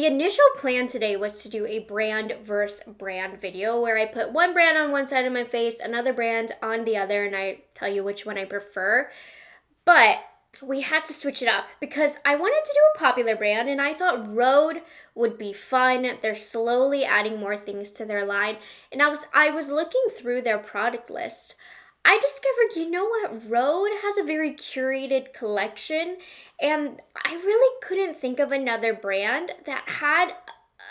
the initial plan today was to do a brand versus brand video where I put one brand on one side of my face, another brand on the other, and I tell you which one I prefer. But we had to switch it up because I wanted to do a popular brand and I thought Rhode would be fun. They're slowly adding more things to their line. And I was looking through their product list. I discovered, you know what, Rhode has a very curated collection, and I really couldn't think of another brand that had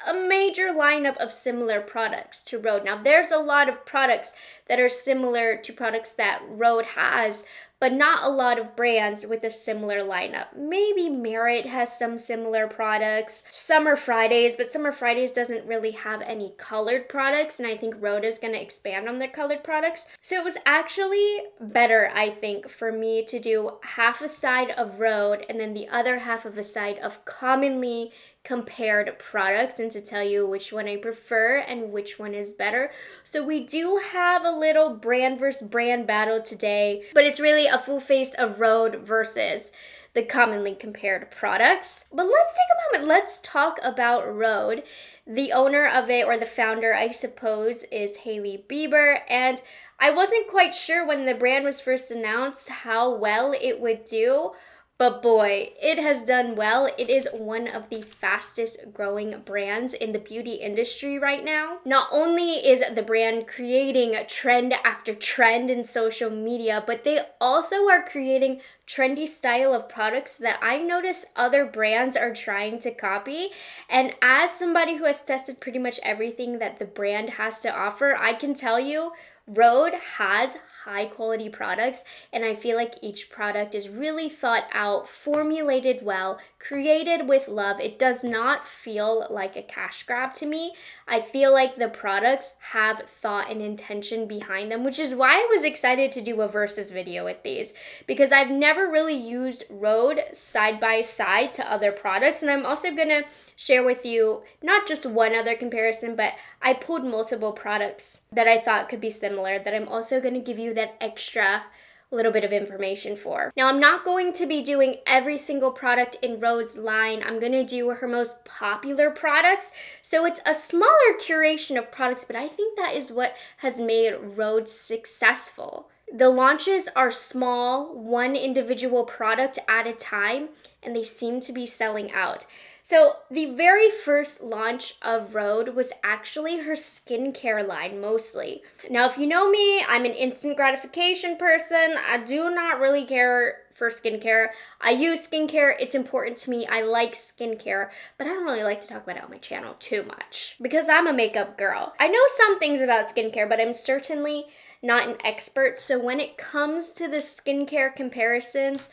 a major lineup of similar products to Rhode. Now, there's a lot of products that are similar to products that Rhode has, but not a lot of brands with a similar lineup. Maybe Merit has some similar products, Summer Fridays, but Summer Fridays doesn't really have any colored products, and I think Rhode is going to expand on their colored products. So it was actually better, I think, for me to do half a side of Rhode and then the other half of a side of commonly compared products, and to tell you which one I prefer and which one is better. So we do have a little brand versus brand battle today, but it's really a full face of Rhode versus the commonly compared products. But let's take a moment, let's talk about Rhode. The owner of it, or the founder, I suppose, is Hailey Bieber, and I wasn't quite sure when the brand was first announced how well it would do. But boy, it has done well. It is one of the fastest growing brands in the beauty industry right now. Not only is the brand creating trend after trend in social media, but they also are creating trendy style of products that I notice other brands are trying to copy. And as somebody who has tested pretty much everything that the brand has to offer, I can tell you Rhode has high quality products, and I feel like each product is really thought out, formulated well, created with love. It does not feel like a cash grab to me. I feel like the products have thought and intention behind them, which is why I was excited to do a versus video with these, because I've never really used Rhode side by side to other products. And I'm also gonna share with you not just one other comparison, but I pulled multiple products that I thought could be similar that I'm also going to give you that extra little bit of information for. Now, I'm not going to be doing every single product in Rhode's line. I'm going to do her most popular products. So it's a smaller curation of products, but I think that is what has made Rhode successful. The launches are small, one individual product at a time, and they seem to be selling out. So the very first launch of Rhode was actually her skincare line mostly. Now, if you know me, I'm an instant gratification person. I do not really care for skincare. I use skincare, it's important to me. I like skincare, but I don't really like to talk about it on my channel too much because I'm a makeup girl. I know some things about skincare, but I'm certainly not an expert. So when it comes to the skincare comparisons,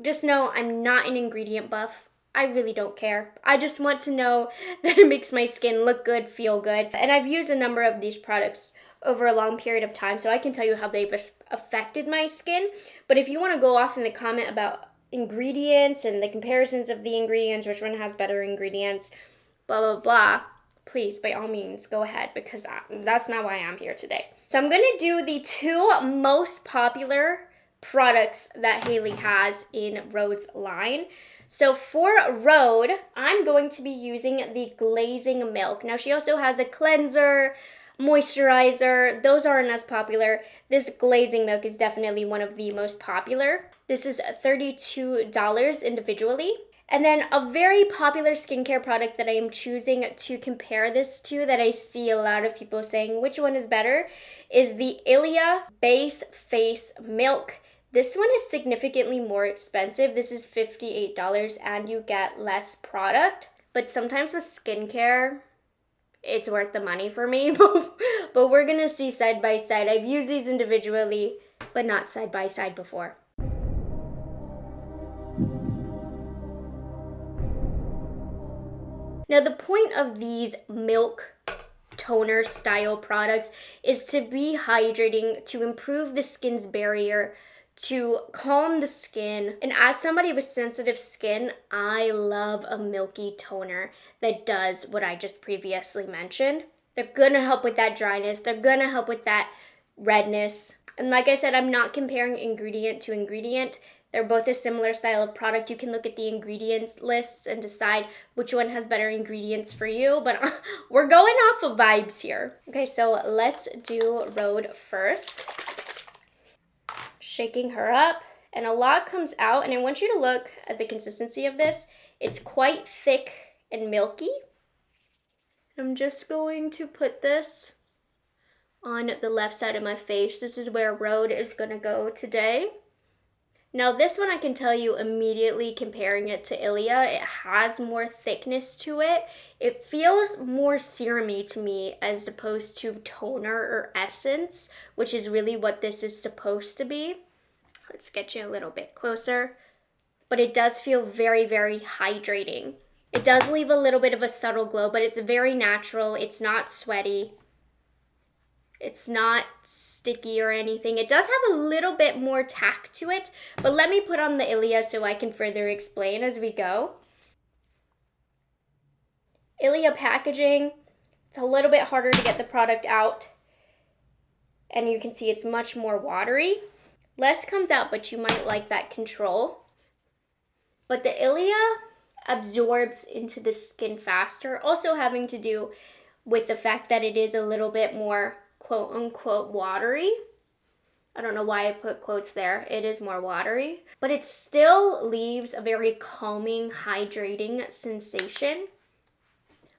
just know I'm not an ingredient buff. I really don't care. I just want to know that it makes my skin look good, feel good. And I've used a number of these products over a long period of time, so I can tell you how they've affected my skin. But if you want to go off in the comment about ingredients and the comparisons of the ingredients, which one has better ingredients, blah, blah, blah, please, by all means, go ahead, because that's not why I'm here today. So I'm going to do the two most popular products that Hailey has in Rhode's line. So for Rhode, I'm going to be using the Glazing Milk. Now, she also has a cleanser, moisturizer. Those aren't as popular. This Glazing Milk is definitely one of the most popular. This is $32 individually. And then a very popular skincare product that I am choosing to compare this to, that I see a lot of people saying which one is better, is the Ilia Base Face Milk. This one is significantly more expensive. This is $58 and you get less product. But sometimes with skincare, it's worth the money for me. But we're gonna see side by side. I've used these individually, but not side by side before. Now, the point of these milk toner style products is to be hydrating, to improve the skin's barrier, to calm the skin. And as somebody with sensitive skin, I love a milky toner that does what I just previously mentioned. They're gonna help with that dryness. They're gonna help with that redness. And like I said, I'm not comparing ingredient to ingredient. They're both a similar style of product. You can look at the ingredients lists and decide which one has better ingredients for you, but we're going off of vibes here. Okay, so let's do Rhode first. Shaking her up, and a lot comes out, and I want you to look at the consistency of this. It's quite thick and milky. I'm just going to put this on the left side of my face. This is where Rhode is gonna go today. Now this one I can tell you immediately, comparing it to Ilia, it has more thickness to it. It feels more serum-y to me as opposed to toner or essence, which is really what this is supposed to be. Let's get you a little bit closer. But it does feel very, very hydrating. It does leave a little bit of a subtle glow, but it's very natural. It's not sweaty. It's not sticky or anything. It does have a little bit more tack to it, but let me put on the Ilia so I can further explain as we go. Ilia packaging, it's a little bit harder to get the product out, and you can see it's much more watery. Less comes out, but you might like that control. But the Ilia absorbs into the skin faster, also having to do with the fact that it is a little bit more quote unquote watery. I don't know why I put quotes there. It is more watery, but it still leaves a very calming, hydrating sensation.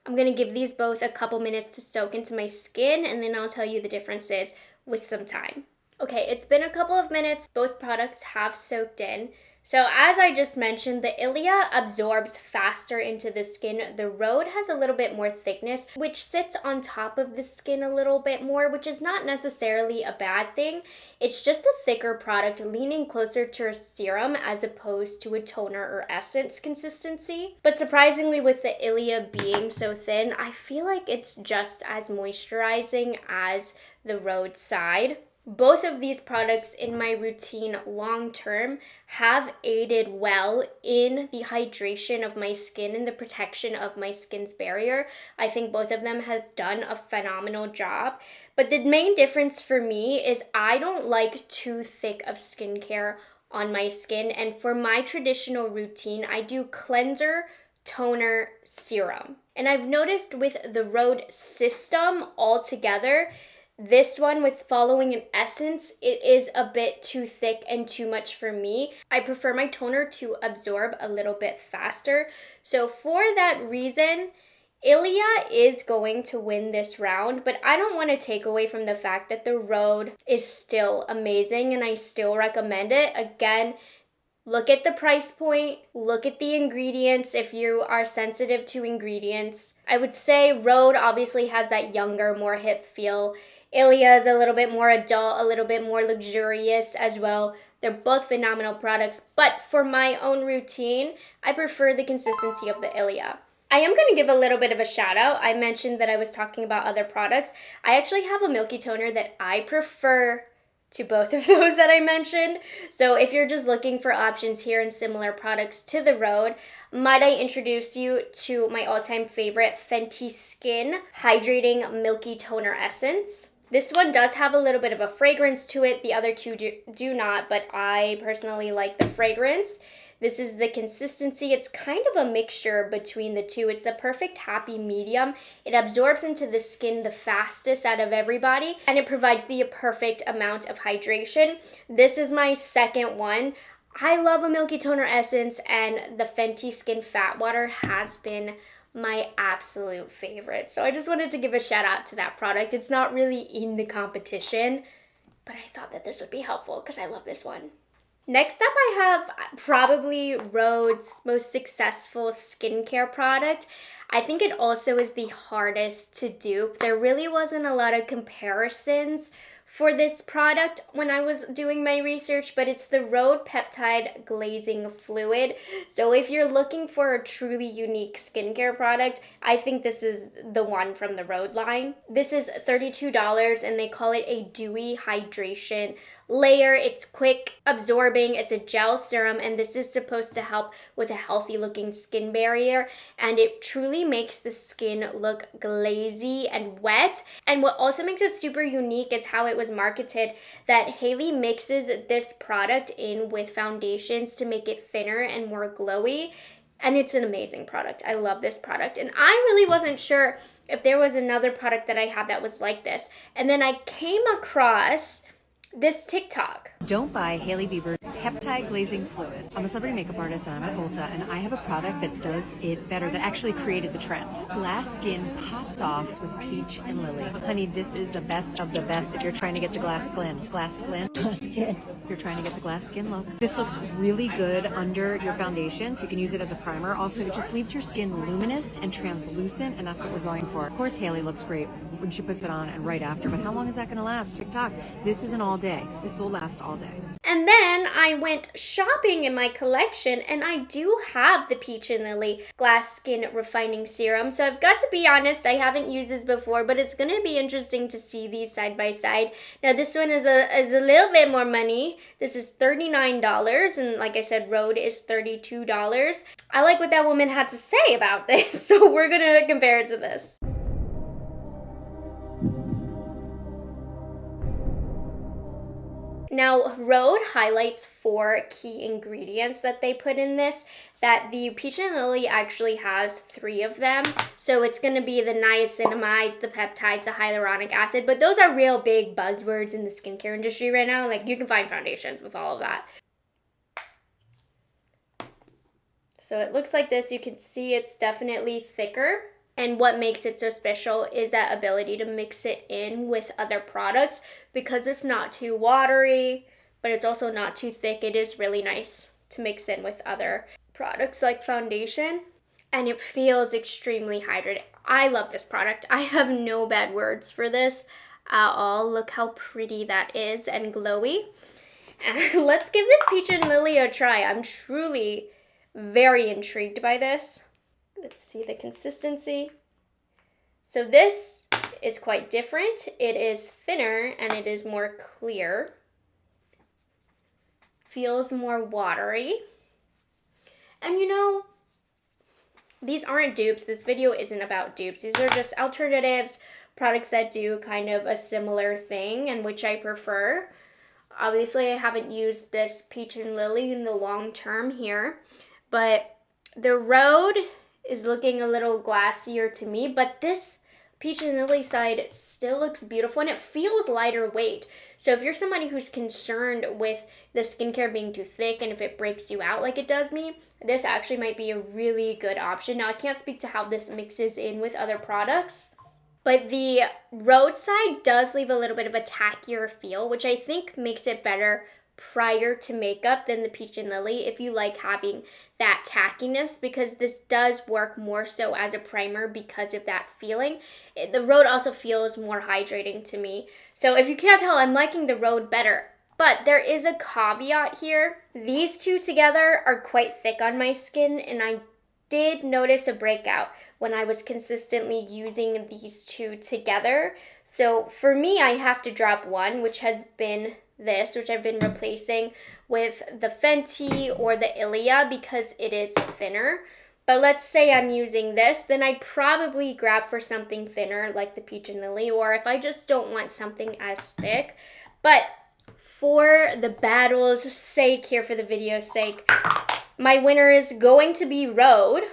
I'm gonna give these both a couple minutes to soak into my skin, and then I'll tell you the differences with some time. Okay, it's been a couple of minutes. Both products have soaked in. So as I just mentioned, the Ilia absorbs faster into the skin. The Rhode has a little bit more thickness, which sits on top of the skin a little bit more, which is not necessarily a bad thing. It's just a thicker product, leaning closer to a serum as opposed to a toner or essence consistency. But surprisingly, with the Ilia being so thin, I feel like it's just as moisturizing as the Rhode side. Both of these products in my routine long term have aided well in the hydration of my skin and the protection of my skin's barrier. I think both of them have done a phenomenal job. But the main difference for me is I don't like too thick of skincare on my skin. And for my traditional routine, I do cleanser, toner, serum. And I've noticed with the Rhode system altogether, this one with following an essence, it is a bit too thick and too much for me. I prefer my toner to absorb a little bit faster. So for that reason, Ilia is going to win this round, but I don't want to take away from the fact that the Rhode is still amazing and I still recommend it. Again, look at the price point, look at the ingredients if you are sensitive to ingredients. I would say Rhode obviously has that younger, more hip feel. Ilia is a little bit more adult, a little bit more luxurious as well. They're both phenomenal products, but for my own routine, I prefer the consistency of the Ilia. I am going to give a little bit of a shout out. I mentioned that I was talking about other products. I actually have a milky toner that I prefer to both of those that I mentioned. So if you're just looking for options here and similar products to the Rhode, might I introduce you to my all-time favorite Fenty Skin Hydrating Milky Toner Essence. This one does have a little bit of a fragrance to it. The other two do not, but I personally like the fragrance. This is the consistency. It's kind of a mixture between the two. It's the perfect happy medium. It absorbs into the skin the fastest out of everybody, and it provides the perfect amount of hydration. This is my second one. I love a milky toner essence, and the Fenty Skin Fat Water has been my absolute favorite. So I just wanted to give a shout out to that product. It's not really in the competition, but I thought that this would be helpful because I love this one. Next up, I have probably Rhode's most successful skincare product. I think it also is the hardest to dupe. There really wasn't a lot of comparisons for this product when I was doing my research, but it's the Rhode Peptide Glazing Fluid. So if you're looking for a truly unique skincare product, I think this is the one from the Rhode line. This is $32 and they call it a dewy hydration layer. It's quick absorbing, it's a gel serum, and this is supposed to help with a healthy looking skin barrier, and it truly makes the skin look glazy and wet. And what also makes it super unique is how it was was marketed that Hailey mixes this product in with foundations to make it thinner and more glowy. And it's an amazing product. I love this product. And I really wasn't sure if there was another product that I had that was like this. And then I came across this TikTok. Don't buy Hailey Bieber's Peptide Glazing Fluid. I'm a celebrity makeup artist and I'm at Ulta, and I have a product that does it better, that actually created the trend. Glass skin popped off with peach and lily. Honey, this is the best of the best if you're trying to get the glass skin. Glass skin? Glass skin. If you're trying to get the glass skin look. This looks really good under your foundation, so you can use it as a primer. Also, it just leaves your skin luminous and translucent, and that's what we're going for. Of course, Hailey looks great when she puts it on and right after, but how long is that going to last? TikTok. This isn't all day. This will last all day. And then I went shopping in my collection, and I do have the Peach and Lily Glass Skin Refining Serum. So I've got to be honest, I haven't used this before, but it's going to be interesting to see these side by side. Now this one is a little bit more money. This is $39, and like I said, Rhode is $32. I like what that woman had to say about this, so we're going to compare it to this. Now, Rhode highlights 4 key ingredients that they put in this, that the Peach and Lily actually has 3 of them. So it's going to be the niacinamides, the peptides, the hyaluronic acid, but those are real big buzzwords in the skincare industry right now. Like, you can find foundations with all of that. So it looks like this. You can see it's definitely thicker. And what makes it so special is that ability to mix it in with other products, because it's not too watery, but it's also not too thick. It is really nice to mix in with other products like foundation, and it feels extremely hydrated. I love this product. I have no bad words for this at all. Look how pretty that is and glowy. And let's give this Peach and Lily a try. I'm truly very intrigued by this. Let's see the consistency. So this is quite different. It is thinner and it is more clear. Feels more watery. And you know, these aren't dupes. This video isn't about dupes. These are just alternatives, products that do kind of a similar thing and which I prefer. Obviously, I haven't used this Peach and Lily in the long term here, but the Rhode is looking a little glassier to me, but this Peach and Lily side still looks beautiful and it feels lighter weight. So if you're somebody who's concerned with the skincare being too thick and if it breaks you out like it does me, this actually might be a really good option. Now I can't speak to how this mixes in with other products, but the Rhode side does leave a little bit of a tackier feel, which I think makes it better prior to makeup than the Peach and Lily if you like having that tackiness, because this does work more so as a primer because of that feeling. The Rhode also feels more hydrating to me. So if you can't tell, I'm liking the Rhode better. But there is a caveat here. These two together are quite thick on my skin, and I did notice a breakout when I was consistently using these two together. So for me, I have to drop one, which has been this, which I've been replacing with the Fenty or the Ilia because it is thinner. But let's say I'm using this, then I'd probably grab for something thinner like the Peach and Lily, or if I just don't want something as thick. But for the battle's sake here, for the video's sake, my winner is going to be Rhode.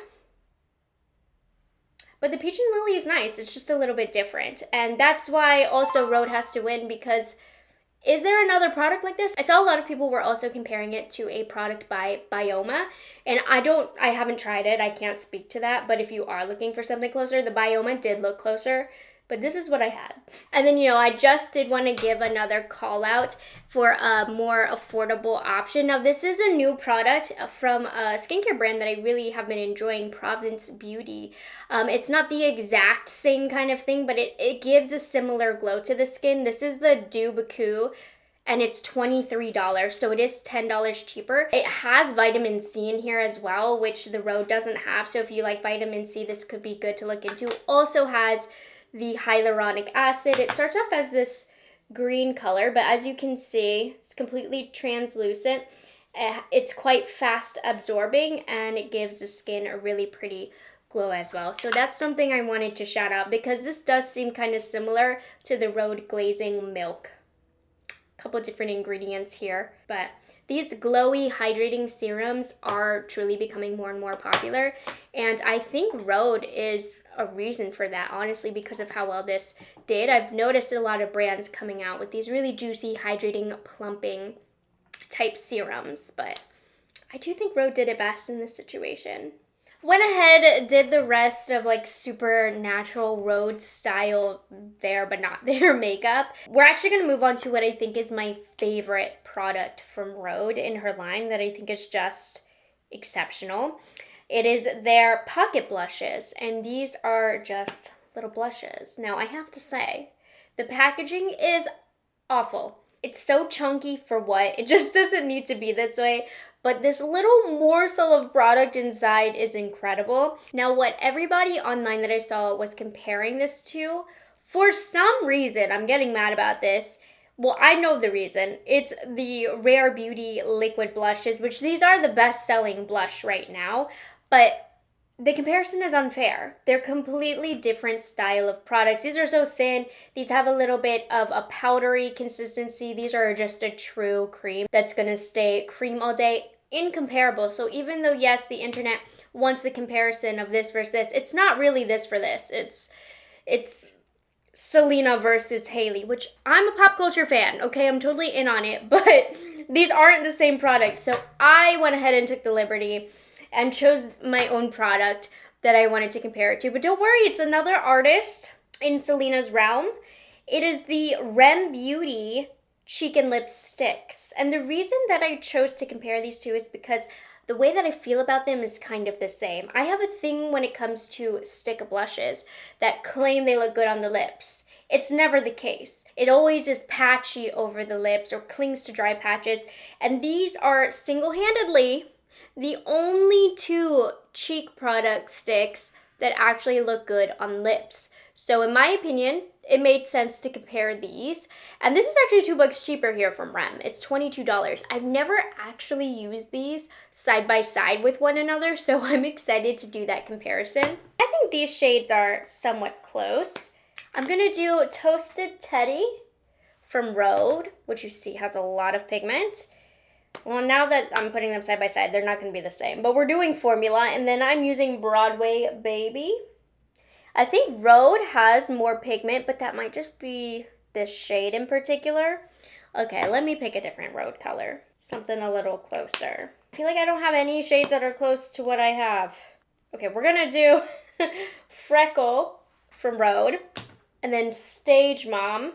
But the Peach and Lily is nice. It's just a little bit different. And that's why also Rhode has to win, because is there another product like this? I saw a lot of people were also comparing it to a product by Bioma, and I haven't tried it. I can't speak to that, but if you are looking for something closer, the Bioma did look closer, but this is what I had. And then, you know, I just did want to give another call out for a more affordable option. Now, this is a new product from a skincare brand that I really have been enjoying, Province Beauty. It's not the exact same kind of thing, but it gives a similar glow to the skin. This is the Dupes, and it's $23, so it is $10 cheaper. It has vitamin C in here as well, which the Rhode doesn't have, so if you like vitamin C, this could be good to look into. Also has the hyaluronic acid. It starts off as this green color, but as you can see, it's completely translucent. It's quite fast absorbing, and it gives the skin a really pretty glow as well. So that's something I wanted to shout out, because this does seem kind of similar to the Rhode Glazing Milk couple different ingredients here, but these glowy hydrating serums are truly becoming more and more popular, and I think Rhode is a reason for that, honestly, because of how well this did. I've noticed a lot of brands coming out with these really juicy, hydrating, plumping type serums, but I do think Rhode did it best in this situation. Went ahead, did the rest of like super natural Rhode style there but not there makeup. We're actually going to move on to what I think is my favorite product from Rhode in her line that I think is just exceptional. It is their pocket blushes, and these are just little blushes. Now I have to say, the packaging is awful. It's so chunky for what? It just doesn't need to be this way. But this little morsel of product inside is incredible. Now, what everybody online that I saw was comparing this to, for some reason, I'm getting mad about this. Well, I know the reason. It's the Rare Beauty liquid blushes, which these are the best-selling blush right now. But the comparison is unfair. They're completely different style of products. These are so thin. These have a little bit of a powdery consistency. These are just a true cream that's gonna stay cream all day. Incomparable. So even though, yes, the internet wants the comparison of this versus this, it's not really this for this. It's Selena versus Hailey, which I'm a pop culture fan, okay? I'm totally in on it, but these aren't the same product. So I went ahead and took the liberty and chose my own product that I wanted to compare it to. But don't worry, it's another artist in Selena's realm. It is the Rem Beauty Cheek and Lip Sticks. And the reason that I chose to compare these two is because the way that I feel about them is kind of the same. I have a thing when it comes to stick blushes that claim they look good on the lips. It's never the case. It always is patchy over the lips or clings to dry patches. And these are single-handedly the only two cheek product sticks that actually look good on lips. So in my opinion, it made sense to compare these. And this is actually $2 cheaper here from Rem. It's $22. I've never actually used these side by side with one another, so I'm excited to do that comparison. I think these shades are somewhat close. I'm gonna do Toasted Teddy from Rhode, which you see has a lot of pigment. Well, now that I'm putting them side by side, they're not going to be the same. But we're doing Formula, and then I'm using Broadway Baby. I think Rhode has more pigment, but that might just be this shade in particular. Okay, let me pick a different Rhode color. Something a little closer. I feel like I don't have any shades that are close to what I have. Okay, we're going to do Freckle from Rhode, and then Stage Mom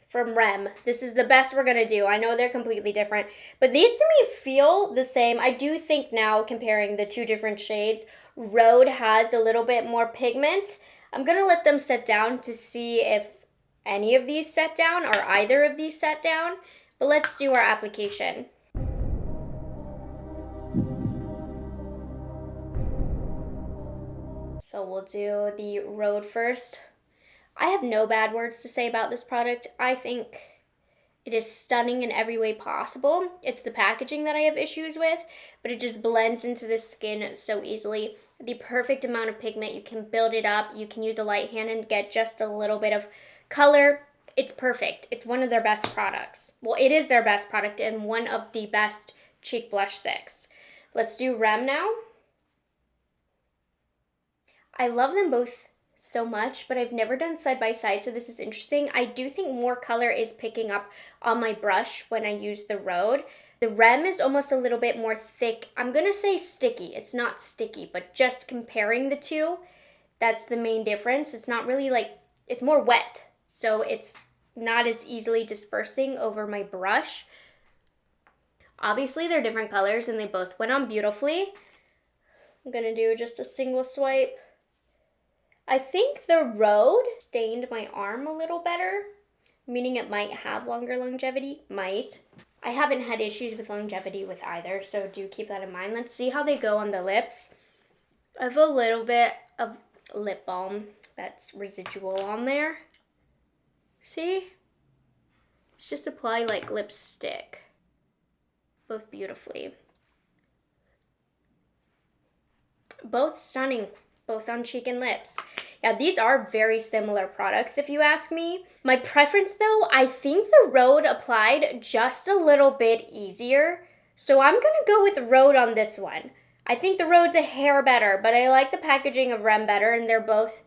from Rem. This is the best we're gonna do. I know they're completely different, but these to me feel the same. I do think now, comparing the two different shades, Rhode has a little bit more pigment. I'm gonna let them set down to see if any of these set down or either of these set down, but let's do our application. So we'll do the Rhode first. I have no bad words to say about this product. I think it is stunning in every way possible. It's the packaging that I have issues with, but it just blends into the skin so easily. The perfect amount of pigment. You can build it up. You can use a light hand and get just a little bit of color. It's perfect. It's one of their best products. Well, it is their best product and one of the best cheek blush sticks. Let's do Rem now. I love them both so much, but I've never done side by side, so this is interesting. I do think more color is picking up on my brush when I use the Rhode. The Rem is almost a little bit more thick. I'm gonna say sticky. It's not sticky, but just comparing the two, that's the main difference. It's not really like, it's more wet, so it's not as easily dispersing over my brush. Obviously, they're different colors and they both went on beautifully. I'm gonna do just a single swipe. I think the Rhode stained my arm a little better, meaning it might have longer longevity. Might. I haven't had issues with longevity with either, so do keep that in mind. Let's see how they go on the lips. I have a little bit of lip balm that's residual on there. See? Let's just apply like lipstick. Both beautifully. Both stunning. Both on cheek and lips. Yeah, these are very similar products if you ask me. My preference though, I think the Rhode applied just a little bit easier. So I'm gonna go with Rhode on this one. I think the Rhode's a hair better, but I like the packaging of Rem better, and they're both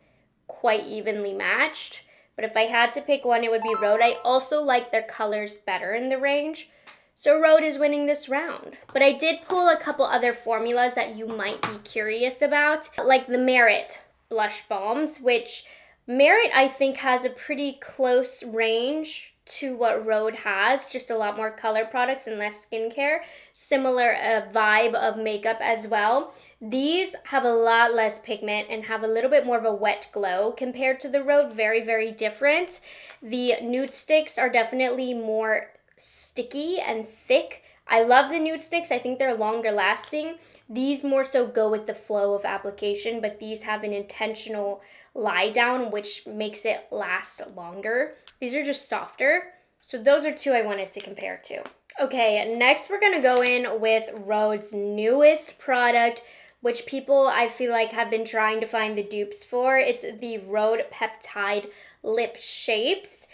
quite evenly matched. But if I had to pick one, it would be Rhode. I also like their colors better in the range. So Rhode is winning this round. But I did pull a couple other formulas that you might be curious about, like the Merit blush balms, which Merit I think has a pretty close range to what Rhode has, just a lot more color products and less skincare. Similar vibe of makeup as well. These have a lot less pigment and have a little bit more of a wet glow compared to the Rhode. Very, very different. The nude sticks are definitely more sticky and thick. I love the nude sticks. I think they're longer lasting. These more so go with the flow of application, but these have an intentional lie down, which makes it last longer. These are just softer. So those are two I wanted to compare to. Okay, next we're gonna go in with Rhode's newest product, which people I feel like have been trying to find the dupes for. It's the Rhode Peptide Lip Shapes.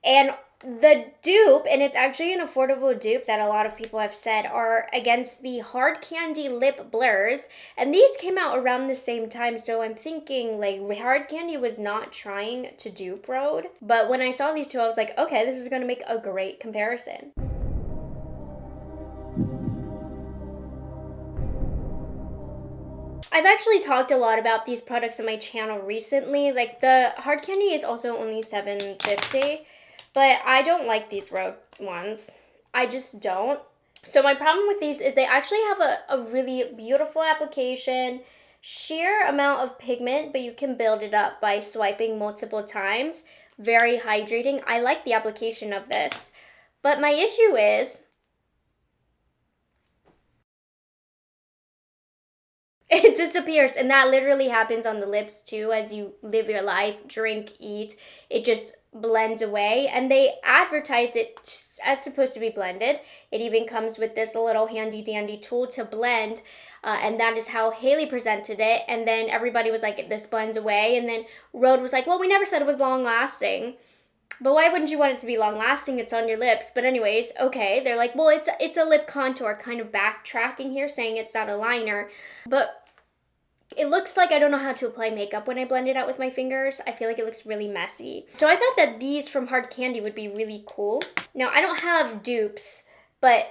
And the dupe, and it's actually an affordable dupe that a lot of people have said, are against the Hard Candy Lip Blurs. And these came out around the same time, so I'm thinking like Hard Candy was not trying to dupe Rhode. But when I saw these two, I was like, okay, this is gonna make a great comparison. I've actually talked a lot about these products on my channel recently. Like the Hard Candy is also only $7.50. But I don't like these Rhode ones. I just don't. So my problem with these is they actually have a really beautiful application, sheer amount of pigment, but you can build it up by swiping multiple times. Very hydrating. I like the application of this. But my issue is it disappears, and that literally happens on the lips too. As you live your life, drink, eat, it just blends away. And they advertise it as supposed to be blended. It even comes with this little handy dandy tool to blend, and that is how Haley presented it. And then everybody was like, this blends away. And then Rhode was like, well, we never said it was long lasting. But why wouldn't you want it to be long lasting? It's on your lips. But anyways, okay, they're like, well, it's a lip contour, kind of backtracking here, saying it's not a liner. But it looks like I don't know how to apply makeup when I blend it out with my fingers. I feel like it looks really messy. So I thought that these from Hard Candy would be really cool. Now, I don't have dupes, but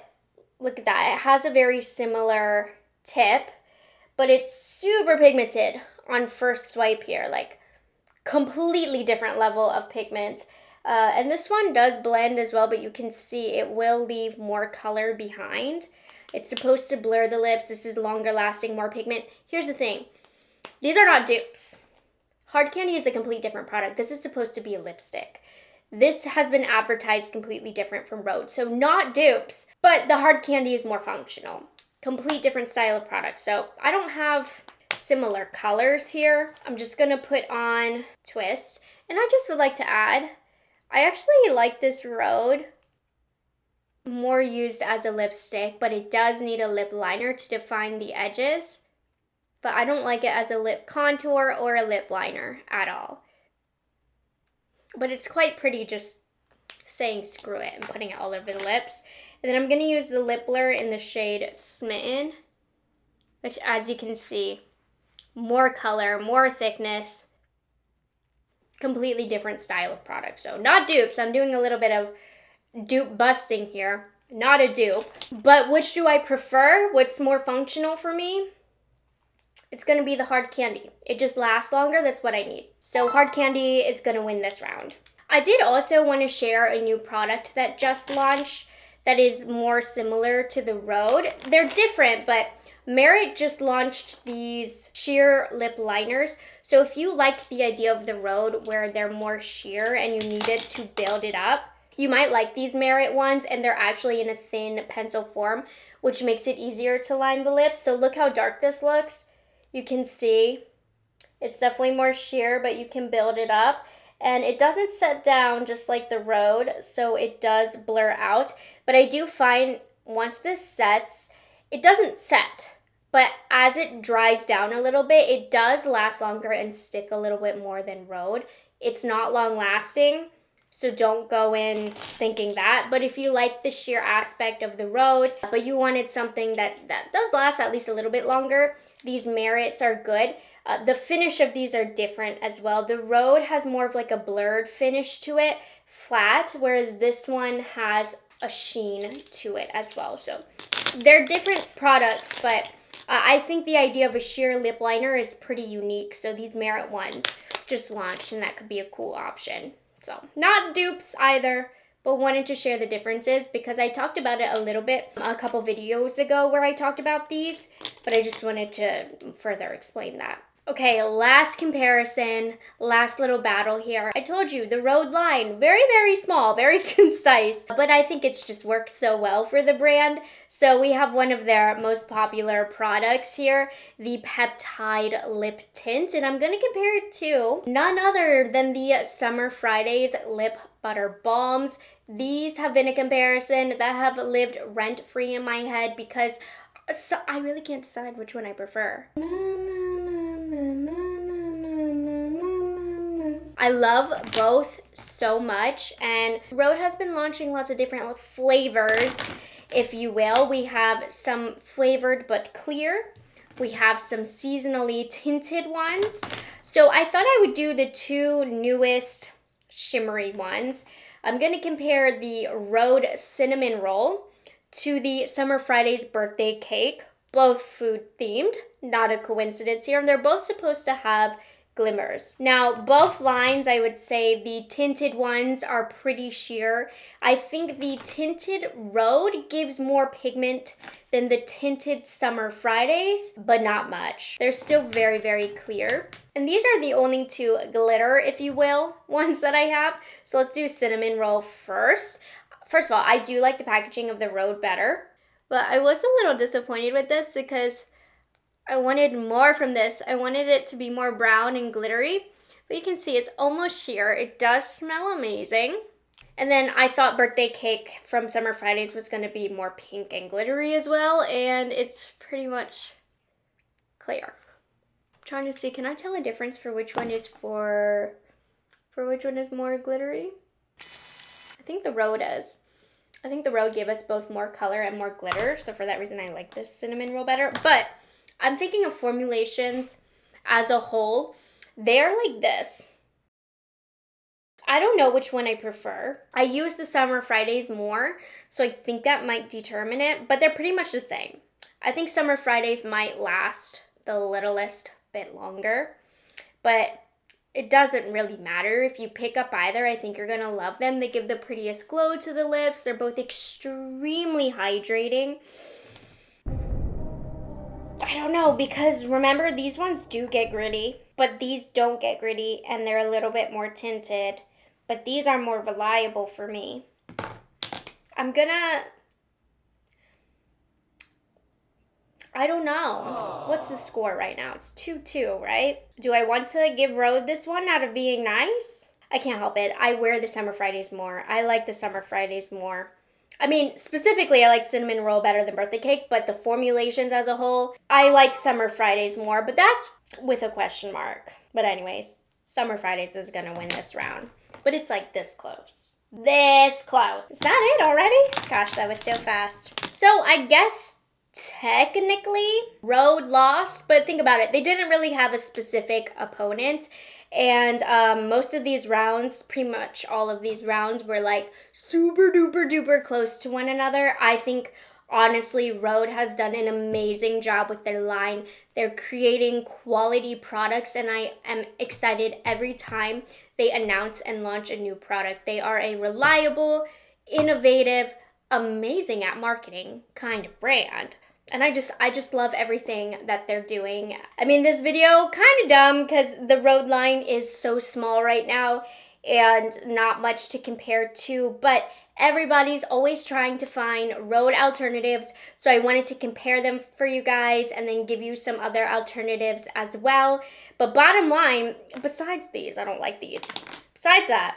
look at that. It has a very similar tip, but it's super pigmented on first swipe here. Like, completely different level of pigment. And this one does blend as well, but you can see it will leave more color behind. It's supposed to blur the lips. This is longer lasting, more pigment. Here's the thing. These are not dupes. Hard Candy is a complete different product. This is supposed to be a lipstick. This has been advertised completely different from Rhode. So not dupes, but the Hard Candy is more functional. Complete different style of product. So I don't have similar colors here. I'm just gonna put on Twist. And I just would like to add, I actually like this Rhode more used as a lipstick, but it does need a lip liner to define the edges. But I don't like it as a lip contour or a lip liner at all. But it's quite pretty just saying screw it and putting it all over the lips. And then I'm going to use the lip blur in the shade Smitten, which, as you can see, more color, more thickness, completely different style of product. So not dupes. I'm doing a little bit of dupe busting here. Not a dupe. But which do I prefer? What's more functional for me? It's going to be the Hard Candy. It just lasts longer. That's what I need. So Hard Candy is going to win this round. I did also want to share a new product that just launched that is more similar to the Rhode. They're different, but Merit just launched these sheer lip liners. So if you liked the idea of the Rhode where they're more sheer and you needed to build it up, you might like these Merit ones, and they're actually in a thin pencil form, which makes it easier to line the lips. So look how dark this looks. You can see it's definitely more sheer, but you can build it up. And it doesn't set down just like the Rhode, so it does blur out. But I do find once this sets, it doesn't set, but as it dries down a little bit, it does last longer and stick a little bit more than Rhode. It's not long lasting, so don't go in thinking that. But if you like the sheer aspect of the Rhode, but you wanted something that does last at least a little bit longer, these Merits are good. The finish of these are different as well. The Rhode has more of like a blurred finish to it, flat, whereas this one has a sheen to it as well. So they're different products, but I think the idea of a sheer lip liner is pretty unique. So these Merit ones just launched, and that could be a cool option. So not dupes either, but wanted to share the differences because I talked about it a little bit a couple videos ago where I talked about these, but I just wanted to further explain that. Okay, last comparison, last little battle here. I told you, the Rhode line, very, very small, very concise, but I think it's just worked so well for the brand. So we have one of their most popular products here, the Peptide Lip Tint, and I'm gonna compare it to none other than the Summer Fridays Lip Butter Balms. These have been a comparison that have lived rent-free in my head because I really can't decide which one I prefer. I love both so much, and Rhode has been launching lots of different flavors, if you will. We have some flavored but clear. We have some seasonally tinted ones. So I thought I would do the two newest shimmery ones. I'm gonna compare the Rhode Cinnamon Roll to the Summer Fridays Birthday Cake, both food themed, not a coincidence here, and they're both supposed to have glimmers. Now, both lines, I would say the tinted ones are pretty sheer. I think the tinted Rhode gives more pigment than the tinted Summer Fridays, but not much. They're still very, very clear. And these are the only two glitter, if you will, ones that I have. So let's do Cinnamon Roll first. First of all, I do like the packaging of the Rhode better, but I was a little disappointed with this because I wanted more from this. I wanted it to be more brown and glittery, but you can see it's almost sheer. It does smell amazing. And then I thought Birthday Cake from Summer Fridays was gonna be more pink and glittery as well, and it's pretty much clear. I'm trying to see, can I tell a difference for which one is for which one is more glittery? I think the Rhode is. I think the Rhode gave us both more color and more glitter, so for that reason I like this Cinnamon Roll better. But I'm thinking of formulations as a whole. They're like this. I don't know which one I prefer. I use the Summer Fridays more, so I think that might determine it, but they're pretty much the same. I think Summer Fridays might last the littlest bit longer, but it doesn't really matter. If you pick up either, I think you're gonna love them. They give the prettiest glow to the lips. They're both extremely hydrating. I don't know, because remember, these ones do get gritty, but these don't get gritty, and they're a little bit more tinted, but these are more reliable for me. I don't know. What's the score right now? It's 2-2, right? Do I want to give Rhode this one out of being nice? I can't help it. I wear the Summer Fridays more. I like the Summer Fridays more. I mean, specifically, I like Cinnamon Roll better than Birthday Cake, but the formulations as a whole, I like Summer Fridays more, but that's with a question mark. But anyways, Summer Fridays is gonna win this round. But it's like this close. This close. Is that it already? Gosh, that was so fast. So I guess technically Rhode lost, but think about it. They didn't really have a specific opponent. And most of these rounds, pretty much all of these rounds were like super duper duper close to one another. I think honestly Rhode has done an amazing job with their line. They're creating quality products, and I am excited every time they announce and launch a new product. They are a reliable, innovative, amazing at marketing kind of brand. And I just love everything that they're doing. I mean, this video kind of dumb because the Rhode line is so small right now and not much to compare to, but everybody's always trying to find Rhode alternatives, so I wanted to compare them for you guys and then give you some other alternatives as well. But bottom line, besides these, I don't like these. Besides that,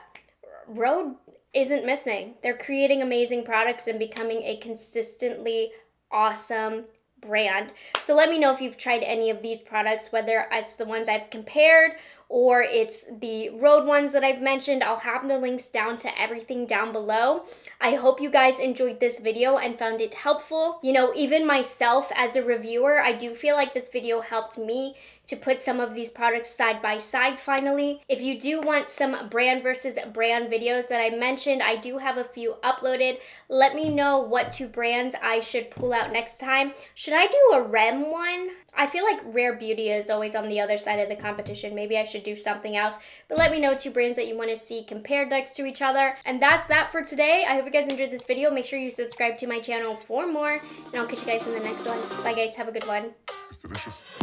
Rhode isn't missing. They're creating amazing products and becoming a consistently awesome brand. So let me know if you've tried any of these products, whether it's the ones I've compared or it's the Rhode ones that I've mentioned. I'll have the links down to everything down below. I hope you guys enjoyed this video and found it helpful. You know, even myself as a reviewer, I do feel like this video helped me to put some of these products side by side finally. If you do want some brand versus brand videos that I mentioned, I do have a few uploaded. Let me know what 2 brands I should pull out next time. Should I do a Rem one? I feel like Rare Beauty is always on the other side of the competition. Maybe I should do something else. But let me know 2 brands that you want to see compared next to each other. And that's that for today. I hope you guys enjoyed this video. Make sure you subscribe to my channel for more. And I'll catch you guys in the next one. Bye guys. Have a good one. It's delicious.